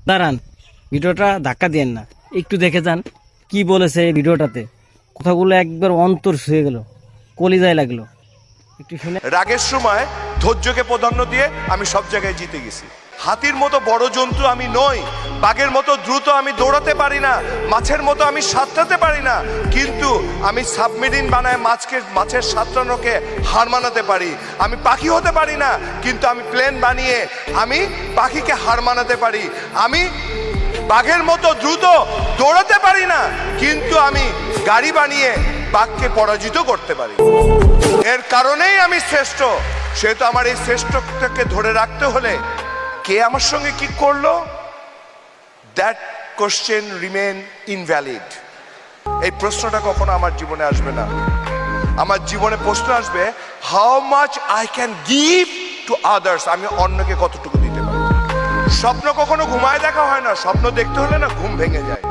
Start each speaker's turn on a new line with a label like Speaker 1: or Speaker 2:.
Speaker 1: দাঁড়ান, ভিডিওটা ধাক্কা দিয়েন না, একটু দেখে যান কি বলেছে এই ভিডিওটাতে। কথাগুলো একবার অন্তর ছুঁয়ে গেল, কলিজায় লাগলো। একটু শুনে।
Speaker 2: রাগের সময় ধৈর্যকে প্রাধান্য দিয়ে আমি সব জায়গায় জিতে গেছি। হাতির মতো বড় জন্তু আমি নই, বাঘের মতো দ্রুত আমি দৌড়াতে পারি না, মাছের মতো আমি সাঁতরাতে পারি না, কিন্তু আমি সাবমেরিন বানায় মাছের সাঁতরানোকে হার মানাতে পারি। আমি পাখি হতে পারি না, কিন্তু আমি প্লেন বানিয়ে আমি পাখিকে হার মানাতে পারি। আমি বাঘের মতো দ্রুত দৌড়াতে পারি না, কিন্তু আমি গাড়ি বানিয়ে বাঘকে পরাজিত করতে পারি। এর কারণেই আমি শ্রেষ্ঠ। সেহেতু আমার এই শ্রেষ্ঠটাকে ধরে রাখতে হলে কে আমার সঙ্গে কি করলো, দ্যাট কোশ্চেন রিমেন ইনভ্যালিড। এই প্রশ্নটা কখনো আমার জীবনে আসবে না। আমার জীবনে প্রশ্ন আসবে, how much I can give to others. আমি অন্যকে কতটুকু দিতে পারি। স্বপ্ন কখনো ঘুমায় দেখা হয় না, স্বপ্ন দেখতে হলে না ঘুম ভেঙে যায়।